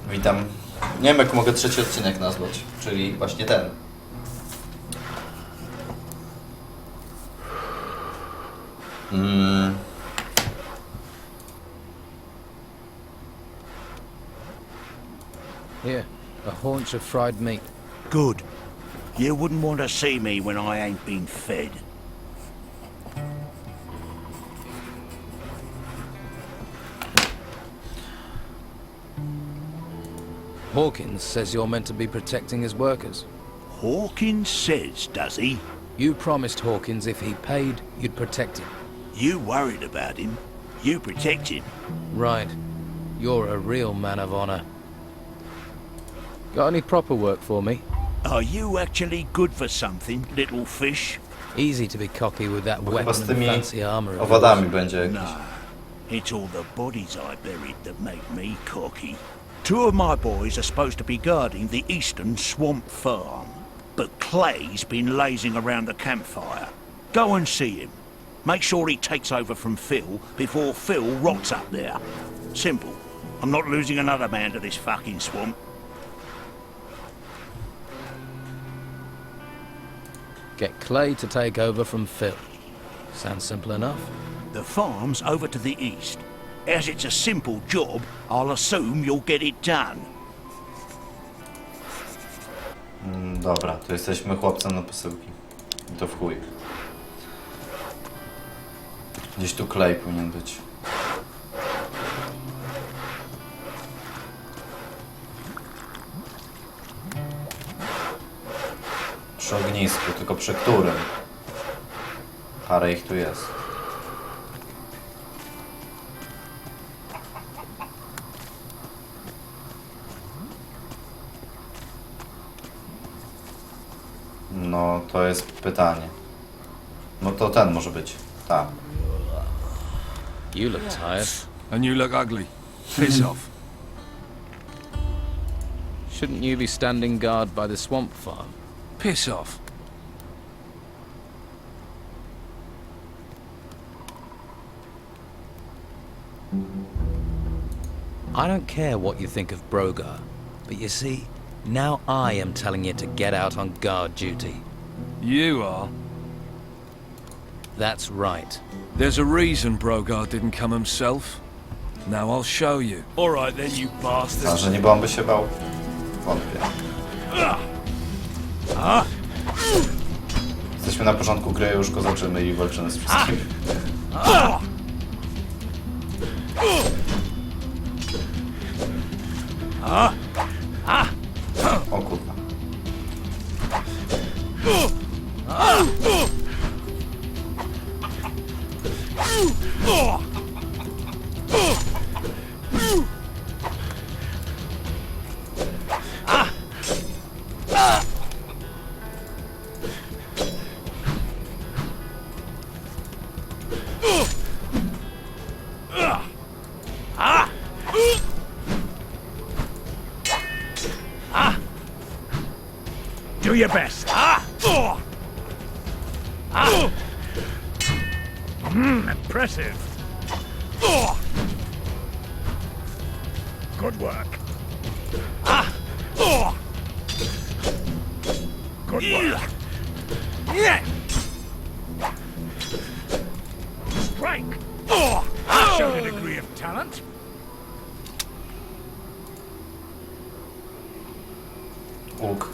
Witam. Nie wiem, jak mogę trzeci odcinek nazwać, czyli właśnie ten. Here, a haunch of fried meat. Good. You wouldn't want to see me when I ain't been fed. Hawkins says you're meant to be protecting his workers. Hawkins says, does he? You promised Hawkins if he paid, you'd protect him. You worried about him. You protect him. Right. You're a real man of honor. Got any proper work for me? Are you actually good for something, little fish? Easy to be cocky with that Bo weapon chyba z and tymi fancy armor. of owadami yours. będzie jakiś. No. It's all the bodies I buried that make me cocky. Two of my boys are supposed to be guarding the eastern swamp farm, but Clay's been lazing around the campfire. Go and see him. Make sure he takes over from Phil before Phil rots up there. Simple. I'm not losing another man to this fucking swamp. Get Clay to take over from Phil. Sounds simple enough. The farm's over to the east. As it's a simple job, I'll assume you'll get it done. Dobra, to jesteśmy chłopcem na posyłki. I to w chuj. Gdzieś tu klej powinien być. Przy ognisku, tylko przy którym? Parę ich tu jest. No, to jest pytanie. No to ten może być. Tak. You look tired. And you look ugly. Piss off. Shouldn't you be standing guard by the swamp farm? Piss off. I don't care what you think of Brogara, but you see, now I am telling you to get out on guard duty. You are. That's right. There's a reason Brogara didn't come himself. Now I'll show you. Alright then, you A bastards. że niby on by się bał? Wątpię. Jesteśmy na początku gry, już go zobaczymy i walczymy z wszystkim. O kurwa. Do your best. Impressive. Good work. Good work. Strike. Showed a degree of talent. Łuk.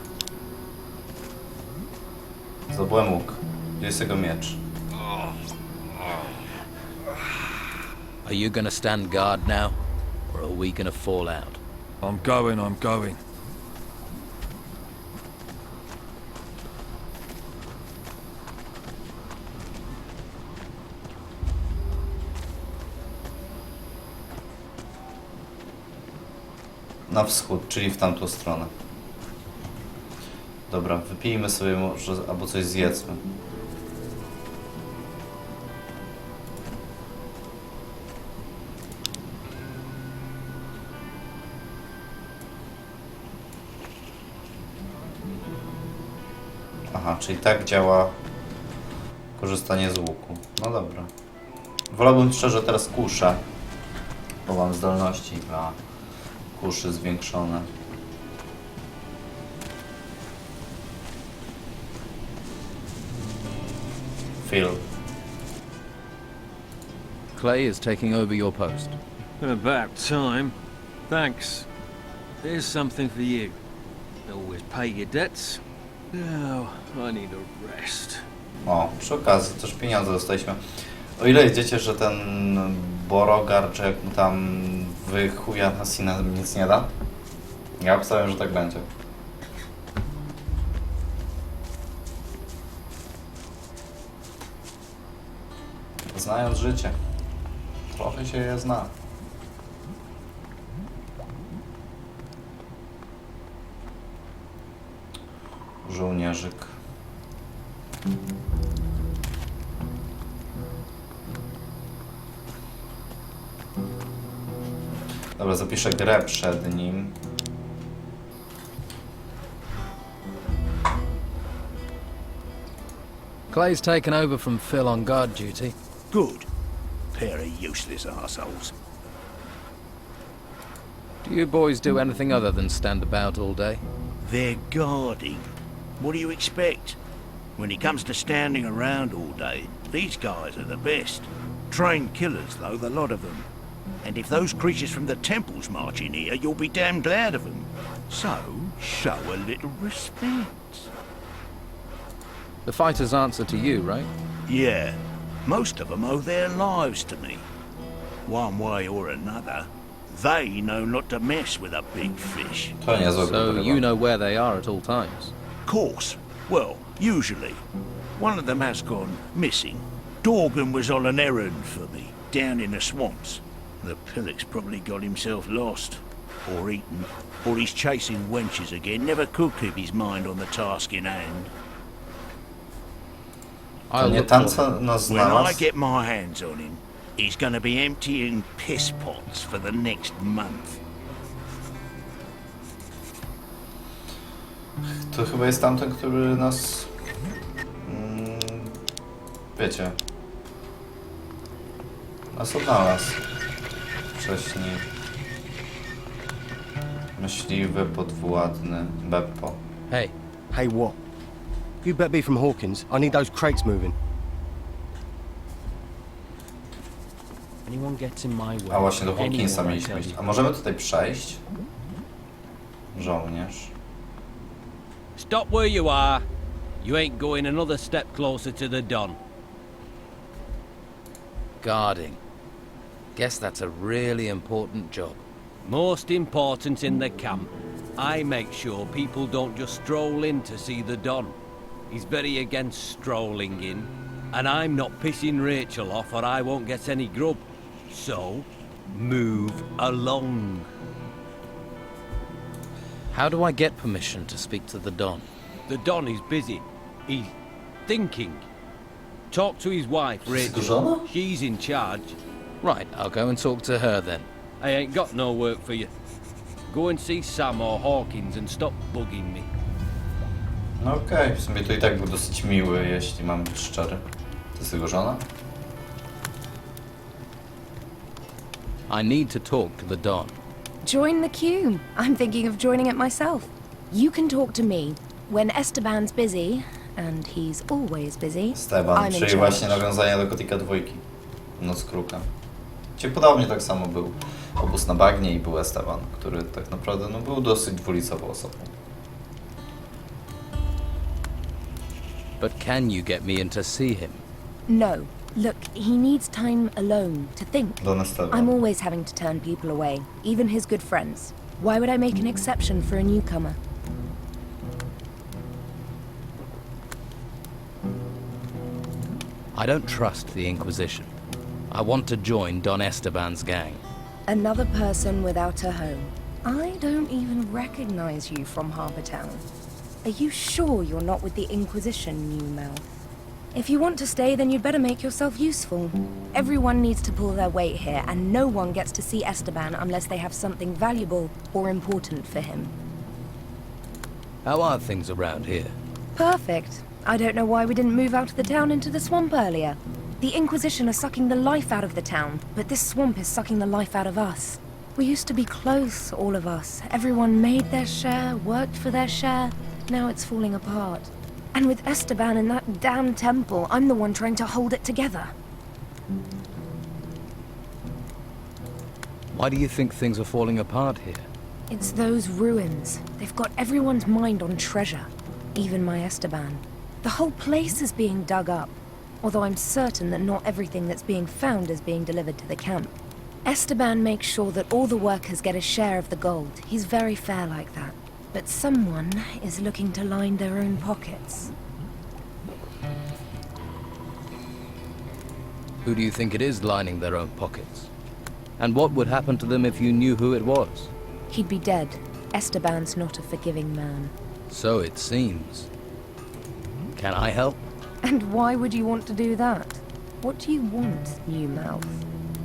Zdobyłem łuk. Gdzie jest jego miecz? Are you gonna stand guard now, or are we gonna fall out? I'm going. Na wschód, czyli w tamtą stronę. Dobra, wypijmy sobie może, albo coś zjedzmy. Aha, czyli tak działa korzystanie z łuku. No dobra. Wolałbym szczerze teraz kuszę, bo mam zdolności na kuszy zwiększone. Phil. Clay is taking over your post. About time. Thanks. Here's something for you. Always pay your debts. Now, I need a rest. O, przy okazji też pieniądze dostaliśmy. O ile wiecie, że ten Brogar, czy jak mu tam wychuja nas i nam nic nie da? Ja obstawiam, że tak będzie. Znając życie. Trochę się je zna. Żołnierzyk. Dobra, zapiszę grę przed nim. Clay's taken over from Phil on guard duty. Good. Pair of useless arseholes. Do you boys do anything other than stand about all day? They're guarding. What do you expect? When it comes to standing around all day, these guys are the best. Trained killers, though, the lot of them. And if those creatures from the temples march in here, you'll be damn glad of them. So, show a little respect. The fighters answer to you, right? Yeah, most of them owe their lives to me. One way or another, they know not to mess with a big fish. To niezłe So grupy you chyba. know where they are at all times. Course. Well, usually. One of them has gone missing. Dorgan was on an errand for me, down in the swamps. The pillock's probably got himself lost. Or eaten. Or he's chasing wenches again. Never could keep his mind on the task in hand. To I'll nie look tam, for them. co nas When I znalazł? get my hands on him, he's gonna be emptying piss pots for the next month. To chyba jest tamten, który nas... wiecie... Nas odnalazł. Wcześniej. Myśliwy, podwładny, Beppo. Hey, Hey, what? You better be from Hawkins. I need those crates moving. Anyone gets in my way. A właśnie do Hawkinsa anyone, I mieliśmy tell iść. you. A możemy tutaj przejść? Żołnierz. Stop where you are. You ain't going another step closer to the Don. guarding. Guess that's a really important job. Most important in the camp. I make sure people don't just stroll in to see the Don. He's very against strolling in. And I'm not pissing Rachel off or I won't get any grub. So, move along. How do I get permission to speak to the Don? The Don is busy. He's thinking. Talk to his wife, Rachel. Żona? She's in charge. Right, I'll go and talk to her then. I ain't got no work for you. Go and see Sam or Hawkins and stop bugging me. No okej, w sumie to i tak był dosyć miły, jeśli mam być szczery. To jest jego żona? I need to talk to the Don. Join the queue. I'm thinking of joining it myself. You can talk to me. When Esteban's busy, and he's always busy, Esteban, I'm in czyli charge. właśnie nawiązanie do Gotika 2. Noc Kruka. Gdzie podobnie tak samo był obóz na bagnie i był Esteban, który tak naprawdę no, był dosyć dwulicową osobą. But can you get me in to see him? No. Look, he needs time alone to think. Don Esteban. I'm always having to turn people away, even his good friends. Why would I make an exception for a newcomer? I don't trust the Inquisition. I want to join Don Esteban's gang. Another person without a home. I don't even recognize you from Harbour Town. Are you sure you're not with the Inquisition, new mouth? If you want to stay, then you'd better make yourself useful. Everyone needs to pull their weight here, and no one gets to see Esteban unless they have something valuable or important for him. How are things around here? Perfect. I don't know why we didn't move out of the town into the swamp earlier. The Inquisition are sucking the life out of the town, but this swamp is sucking the life out of us. We used to be close, all of us. Everyone made their share, worked for their share. Now it's falling apart. And with Esteban in that damn temple, I'm the one trying to hold it together. Why do you think things are falling apart here? It's those ruins. They've got everyone's mind on treasure. Even my Esteban. The whole place is being dug up. Although I'm certain that not everything that's being found is being delivered to the camp. Esteban makes sure that all the workers get a share of the gold. He's very fair like that. But someone is looking to line their own pockets. Who do you think it is lining their own pockets? And what would happen to them if you knew who it was? He'd be dead. Esteban's not a forgiving man. So it seems. Can I help? And why would you want to do that? What do you want, new mouth?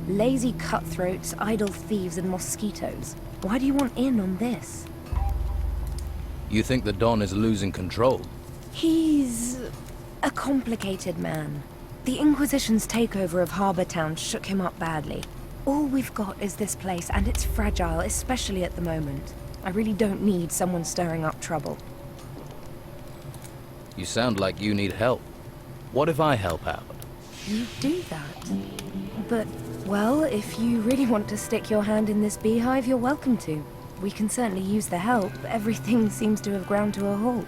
Lazy cutthroats, idle thieves, and mosquitoes. Why do you want in on this? You think the Don is losing control? He's a complicated man. The Inquisition's takeover of Harbour Town shook him up badly. All we've got is this place, and it's fragile, especially at the moment. I really don't need someone stirring up trouble. You sound like you need help. What if I help out? You do that. But, well, if you really want to stick your hand in this beehive, you're welcome to. We can certainly use the help. Everything seems to have ground to a halt.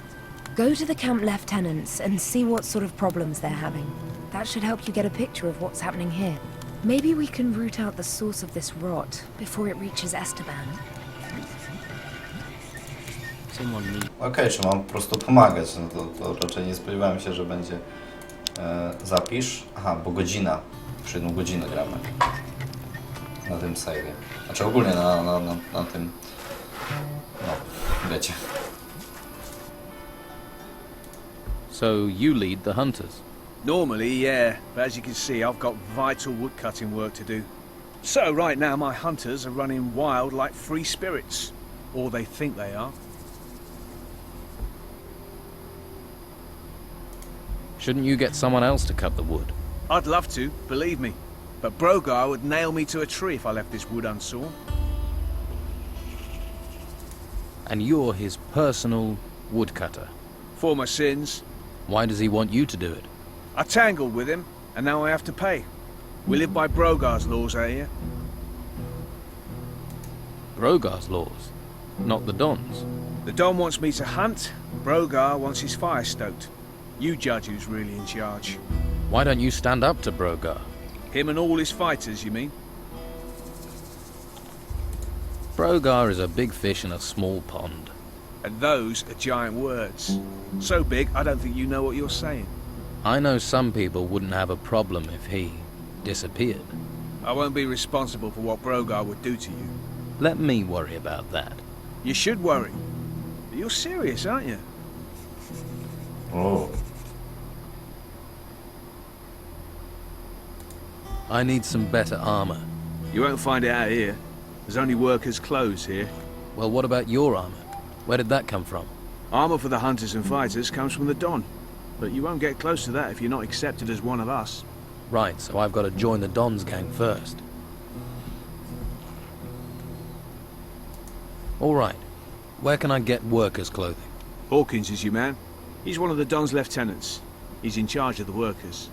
Go to the camp lieutenants and see what sort of problems they're having. That should help you get a picture of what's happening here. Maybe we can root out the source of this rot before it reaches Esteban. Okej, czy mam po prostu pomagać? No to raczej nie spodziewałem się, że będzie zapisz. Aha, bo godzina. Już 1 godzinę gramy. Na tym save'ie. Znaczy ogólnie na tym... No, wiecie. So you lead the hunters? Normally, yeah, but as you can see, I've got vital woodcutting work to do. So right now my hunters are running wild like free spirits. Or they think they are. Shouldn't you get someone else to cut the wood? I'd love to, believe me. But Brogara would nail me to a tree if I left this wood unsawn. And you're his personal woodcutter. For my sins. Why does he want you to do it? I tangled with him, and now I have to pay. We live by Brogar's laws out here. Brogar's laws, not the Don's. The Don wants me to hunt, Brogar wants his fire stoked. You judge who's really in charge. Why don't you stand up to Brogar? Him and all his fighters, you mean? Brogar is a big fish in a small pond. And those are giant words. So big, I don't think you know what you're saying. I know some people wouldn't have a problem if he disappeared. I won't be responsible for what Brogar would do to you. Let me worry about that. You should worry. But you're serious, aren't you? O. I need some better armor. You won't find it out here. There's only workers' clothes here. Well, what about your armor? Where did that come from? Armor for the hunters and fighters comes from the Don. But you won't get close to that if you're not accepted as one of us. Right, so I've got to join the Don's gang first. All right. Where can I get workers' clothing? Hawkins is your man. He's one of the Don's lieutenants. He's in charge of the workers.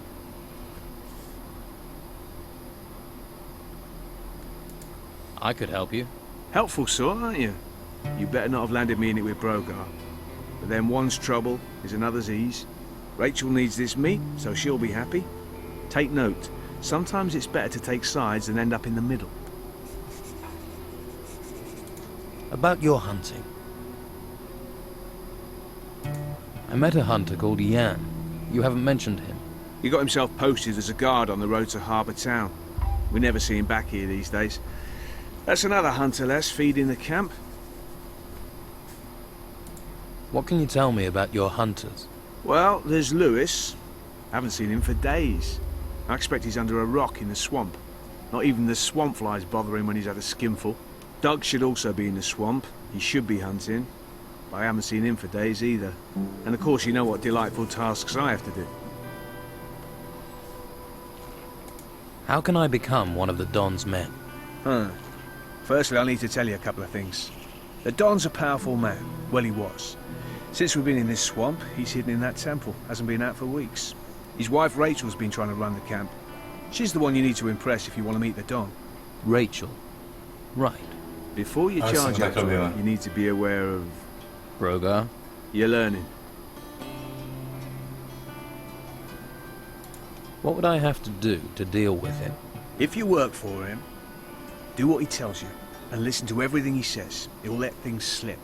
I could help you. Helpful sort, aren't you? You better not have landed me in it with Brogar. But then one's trouble is another's ease. Rachel needs this meat, so she'll be happy. Take note, sometimes it's better to take sides than end up in the middle. About your hunting. I met a hunter called Yan. You haven't mentioned him. He got himself posted as a guard on the road to Harbour Town. We never see him back here these days. That's another hunter less feeding the camp. What can you tell me about your hunters? Well, there's Lewis. Haven't seen him for days. I expect he's under a rock in the swamp. Not even the swamp flies bother him when he's had a skinful. Doug should also be in the swamp. He should be hunting. But I haven't seen him for days either. And of course you know what delightful tasks I have to do. How can I become one of the Don's men? Huh. Firstly, I need to tell you a couple of things. The Don's a powerful man. Well, he was. Since we've been in this swamp, he's hidden in that temple. Hasn't been out for weeks. His wife Rachel's been trying to run the camp. She's the one you need to impress if you want to meet the Don. Rachel. Right. Before you Ale charge sobie up, tak robimy. you need to be aware of... Brogar. You're learning. What would I have to do to deal with him? If you work for him, do what he tells you and listen to everything he says. He'll let things slip.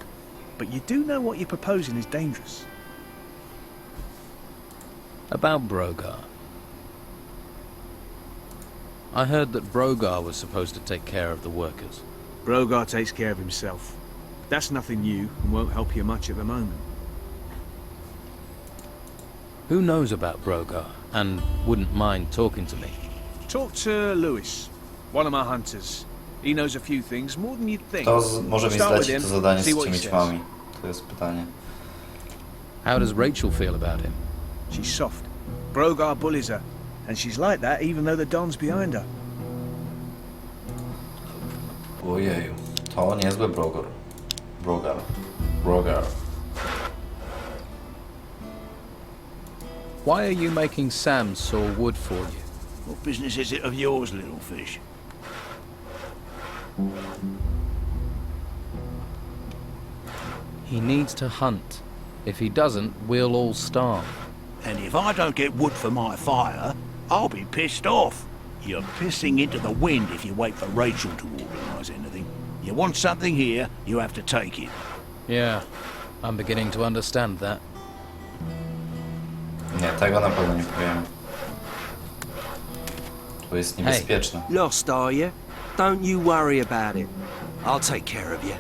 But you do know what you're proposing is dangerous. About Brogar. I heard that Brogar was supposed to take care of the workers. Brogara takes care of himself. That's nothing new and won't help you much at the moment. Who knows about Brogar and wouldn't mind talking to me? Talk to Lewis, one of my hunters. He knows a few things, more than you'd think. Może mi Start with zlecić him, to zadanie see z what he tymi says. ćmami? To jest pytanie. How does Rachel feel about him? She's soft. Brogar bullies her, and she's like that even though the Don's behind her. Ojeju, to niezły Brogar. Brogar. Why are you making Sam saw wood for you? What business is it of yours, little fish? He needs to hunt. If he doesn't, we'll all starve. And if I don't get wood for my fire, I'll be pissed off. You're pissing into the wind if you wait for Rachel to organise anything. You want something here, you have to take it. Yeah, I'm beginning to understand that. Nie, tego na pewno nie powiem. To jest niebezpieczne. Lost, are you? Don't you worry about it. I'll take care of you.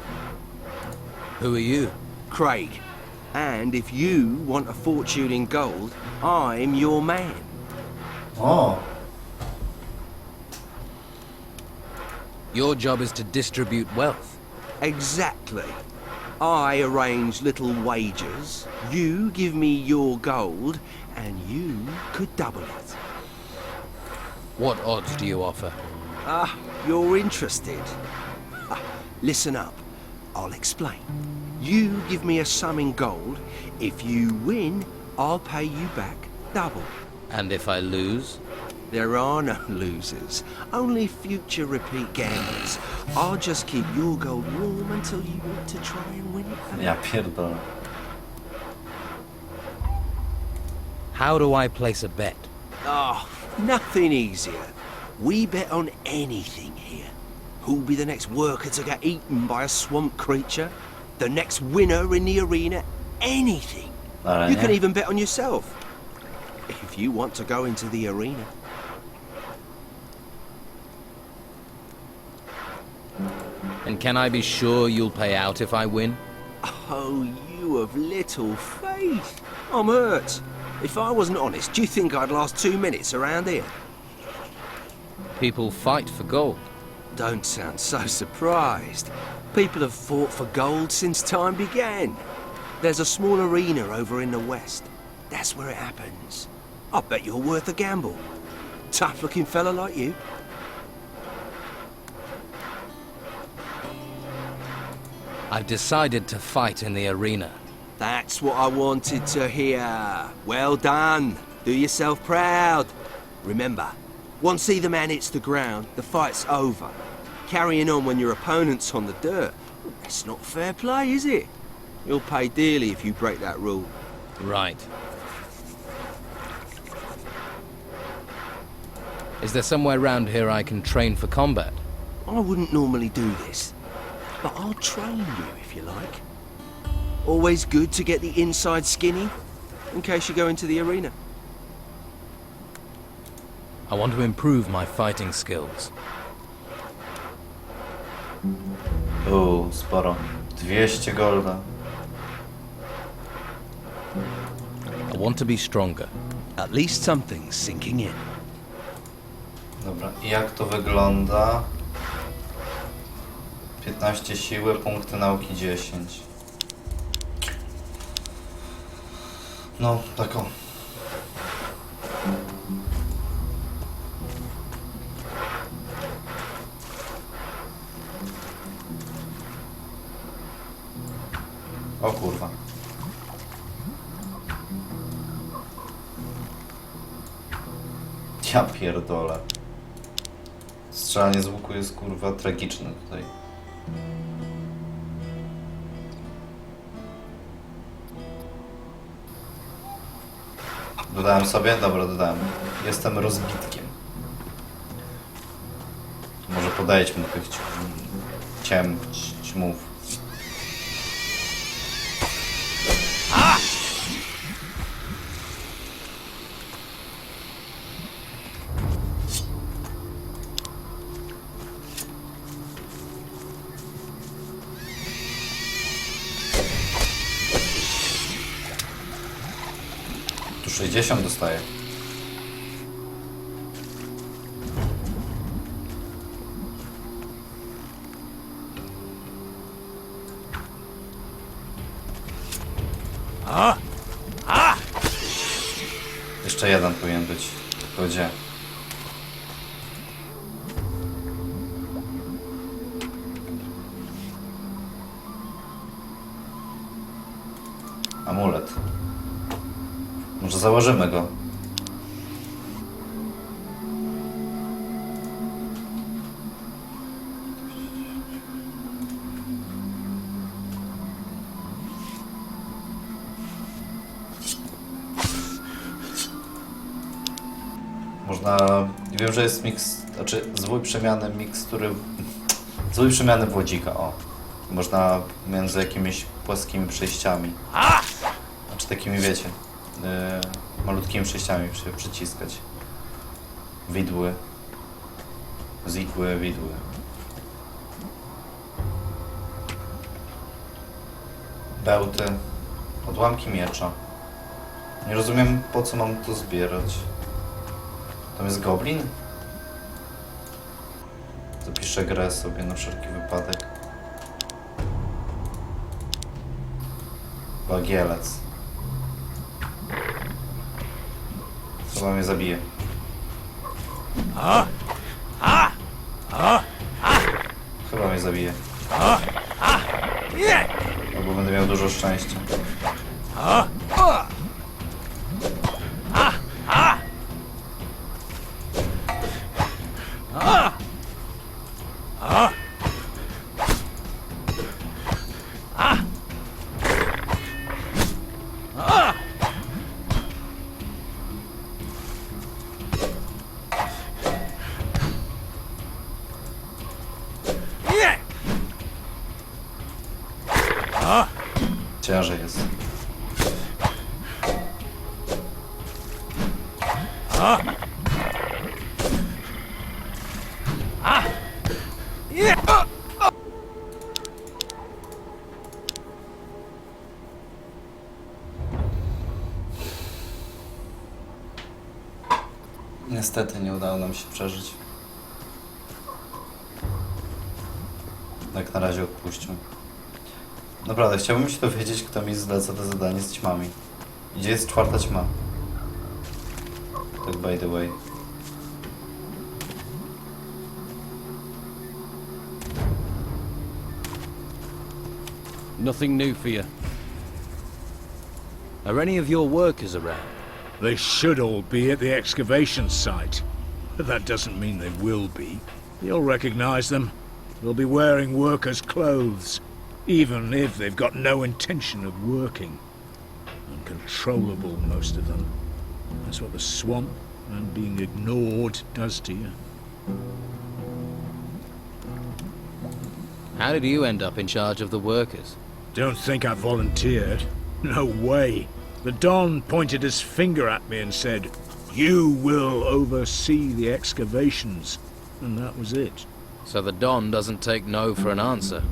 Who are you? Craig. And if you want a fortune in gold, I'm your man. O! Your job is to distribute wealth. Exactly. I arrange little wagers, you give me your gold, and you could double it. What odds do you offer? Ah, you're interested. Ah, listen up. I'll explain. You give me a sum in gold. If you win, I'll pay you back double. And if I lose? There are no losers, only future repeat gamblers. I'll just keep your gold warm until you want to try and win it back. Ja pierdolę. How do I place a bet? Oh, nothing easier. We bet on anything here. Who'll be the next worker to get eaten by a swamp creature? The next winner in the arena? Anything. You can even bet on yourself. If you want to go into the arena. And can I be sure you'll pay out if I win? Oh, you of little faith. I'm hurt. If I wasn't honest, do you think I'd last 2 minutes around here? People fight for gold. Don't sound so surprised. People have fought for gold since time began. There's a small arena over in the west. That's where it happens. I bet you're worth a gamble. Tough-looking fella like you. I've decided to fight in the arena. That's what I wanted to hear. Well done. Do yourself proud. Remember, once either man hits the ground, the fight's over. Carrying on when your opponent's on the dirt, that's not fair play, is it? You'll pay dearly if you break that rule. Right. Is there somewhere round here I can train for combat? I wouldn't normally do this, but I'll train you if you like. Always good to get the inside skinny, in case you go into the arena. I want to improve my fighting skills. Sporo. 200 golda. I want to be stronger. At least something's sinking in. Dobra, i jak to wygląda? 15 siły, punkty nauki 10. No, tak o. O kurwa. Ja pierdolę. Strzelanie z łuku jest kurwa tragiczne tutaj. Dodałem sobie? Dobra, dodałem. Jestem rozbitkiem. Może podejdźmy do tych ćmów. Tu 60 dostaję. Jeszcze jeden powinien być. To gdzie? Amulet. Może założymy go. Można... Wiem, że jest miks... Znaczy zwój przemiany mikstury... Zwój przemiany wodzika, o. Można między jakimiś płaskimi przejściami. Znaczy takimi, wiecie... malutkimi przejściami przyciskać. Widły. Zigły, widły. Bełty. Odłamki miecza. Nie rozumiem, po co mam to zbierać. Tam jest goblin? Zapiszę grę sobie na wszelki wypadek. Bagielec. Chyba mnie zabije. Chyba mnie zabije. Albo będę miał dużo szczęścia. Ciężej jest. Niestety nie udało nam się przeżyć. Jak na razie odpuścił. Naprawdę, chciałbym się dowiedzieć, kto mi zleca to zadanie z ćmami. Gdzie jest czwarta ćma? Tak by the way. Nothing new for you. Are any of your workers around? They should all be at the excavation site. But that doesn't mean they will be. You'll recognize them. They'll be wearing workers' clothes, even if they've got no intention of working. Uncontrollable, most of them. That's what the swamp and being ignored does to you. How did you end up in charge of the workers? Don't think I volunteered. No way. The Don pointed his finger at me and said, "You will oversee the excavations." And that was it. So the Don doesn't take no for an answer.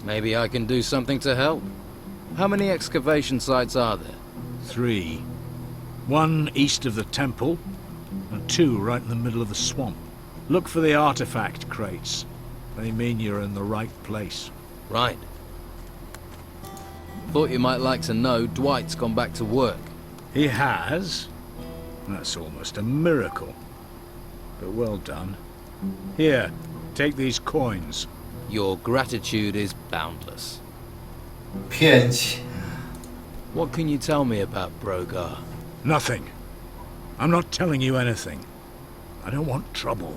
Maybe I can do something to help. How many excavation sites are there? 3. 1 east of the temple, and 2 right in the middle of the swamp. Look for the artifact crates. They mean you're in the right place. Right. Thought you might like to know Dwight's gone back to work. He has? That's almost a miracle. But well done. Here, take these coins. Your gratitude is boundless. 5. What can you tell me about Brogar? Nothing. I'm not telling you anything. I don't want trouble.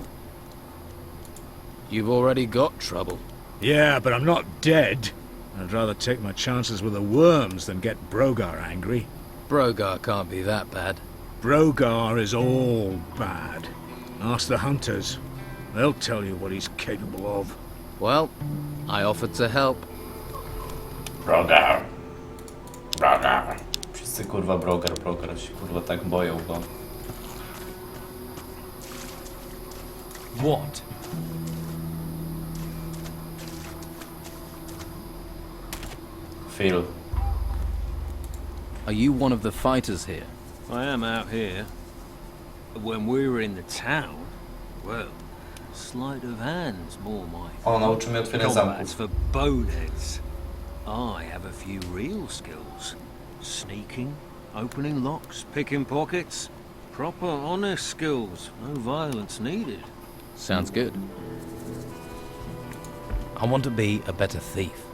You've already got trouble. Yeah, but I'm not dead. I'd rather take my chances with the worms than get Brogar angry. Brogar can't be that bad. Brogar is all bad. Ask the hunters. They'll tell you what he's capable of. Well, I offered to help. Brogar. Brogar. Wszyscy kurwa Brogar się kurwa tak boją go. What? Phil. Are you one of the fighters here? I am out here. But when we were in the town, well, sleight of hand's more my O, nauczy mnie otwierać combat's zamków. for boneheads. I have a few real skills. Sneaking, opening locks, picking pockets. Proper, honest skills. No violence needed. Sounds good. I want to be a better thief.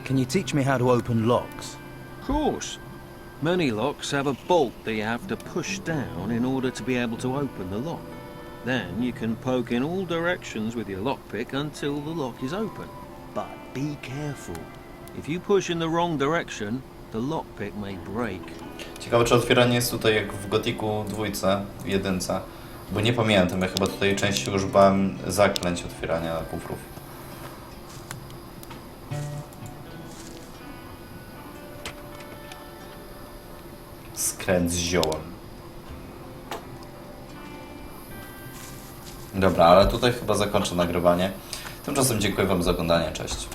Can you teach me how to open locks? Of course. Many locks have a bolt that you have to push down in order to be able to open the lock. Then you can poke in all directions with your lockpick until the lock is open. But be careful. If you push in the wrong direction, the lockpick may break. Ciekawe, czy otwieranie jest tutaj jak w Gotiku 2, w 1. Bo nie pamiętam, ja chyba tutaj częściej używałem zaklęć otwierania kufrów. Skręt z ziołem. Dobra, ale tutaj chyba zakończę nagrywanie. Tymczasem dziękuję wam za oglądanie, cześć.